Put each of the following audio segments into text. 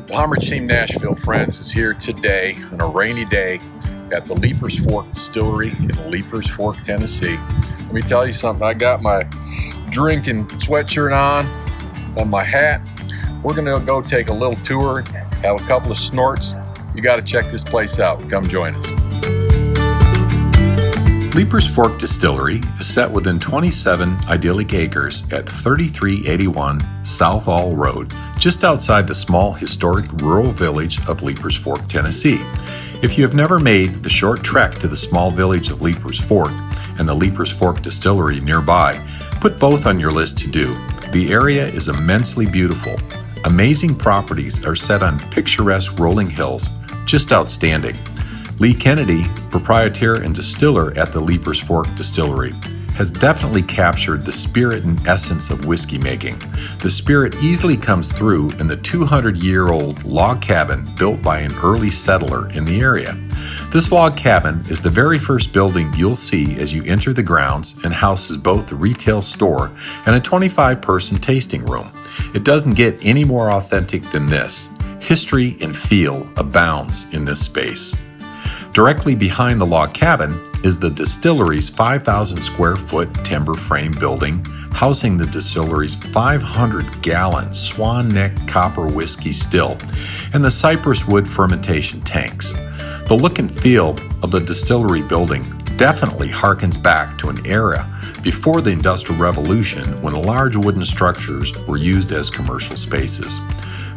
The Homrich Team Nashville, friends, is here today on a rainy day at the Liepers Fork Distillery in Liepers Fork, Tennessee. Let me tell you something. I got my drinking sweatshirt on and my hat. We're going to go take a little tour, have a couple of snorts. You got to check this place out. Come join us. Liepers Fork Distillery is set within 27 idyllic acres at 3381 South All Road, just outside the small historic rural village of Liepers Fork, Tennessee. If you have never made the short trek to the small village of Liepers Fork and the Liepers Fork Distillery nearby, put both on your list to do. The area is immensely beautiful. Amazing properties are set on picturesque rolling hills, just outstanding. Lee Kennedy, proprietor and distiller at the Liepers Fork Distillery, has definitely captured the spirit and essence of whiskey making. The spirit easily comes through in the 200-year-old log cabin built by an early settler in the area. This log cabin is the very first building you'll see as you enter the grounds and houses both the retail store and a 25-person tasting room. It doesn't get any more authentic than this. History and feel abounds in this space. Directly behind the log cabin is the distillery's 5,000 square foot timber frame building, housing the distillery's 500-gallon Swan Neck copper whiskey still and the cypress wood fermentation tanks. The look and feel of the distillery building definitely harkens back to an era before the Industrial Revolution when large wooden structures were used as commercial spaces.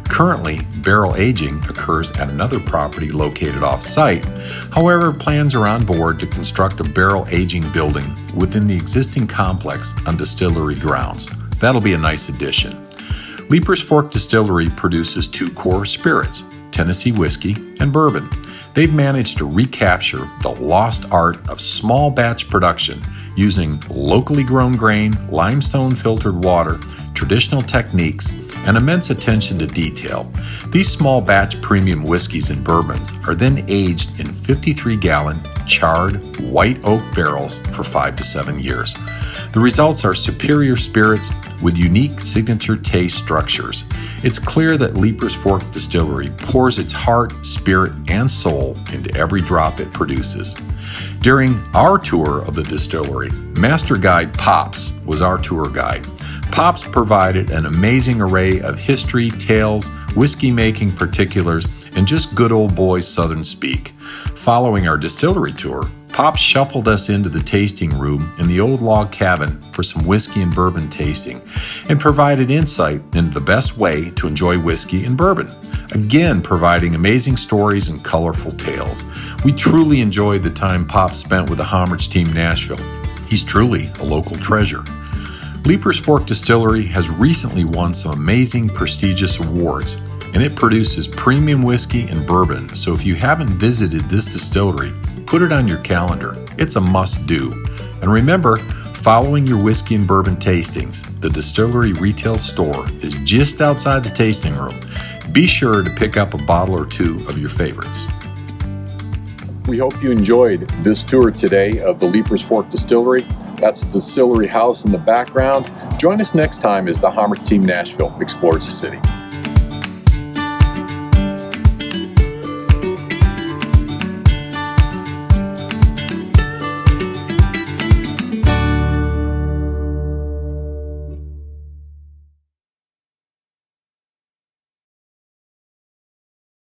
Currently, barrel aging occurs at another property located off-site. However, plans are on board to construct a barrel aging building within the existing complex on distillery grounds. That'll be a nice addition. Liepers Fork Distillery produces two core spirits, Tennessee whiskey and bourbon. They've managed to recapture the lost art of small batch production using locally grown grain, limestone filtered water, traditional techniques, and immense attention to detail. These small batch premium whiskeys and bourbons are then aged in 53-gallon charred white oak barrels for 5 to 7 years. The results are superior spirits with unique signature taste structures. It's clear that Liepers Fork Distillery pours its heart, spirit, and soul into every drop it produces. During our tour of the distillery, Master Guide Pops was our tour guide. Pops provided an amazing array of history, tales, whiskey-making particulars, and just good old boy Southern speak. Following our distillery tour, Pops shuffled us into the tasting room in the old log cabin for some whiskey and bourbon tasting, and provided insight into the best way to enjoy whiskey and bourbon, again providing amazing stories and colorful tales. We truly enjoyed the time Pops spent with the Homrich Team Nashville. He's truly a local treasure. Liepers Fork Distillery has recently won some amazing prestigious awards, and it produces premium whiskey and bourbon, so if you haven't visited this distillery, put it on your calendar. It's a must-do. And remember, following your whiskey and bourbon tastings, the distillery retail store is just outside the tasting room. Be sure to pick up a bottle or two of your favorites. We hope you enjoyed this tour today of the Liepers Fork Distillery. That's the distillery house in the background. Join us next time as the Homrich Team Nashville explores the city.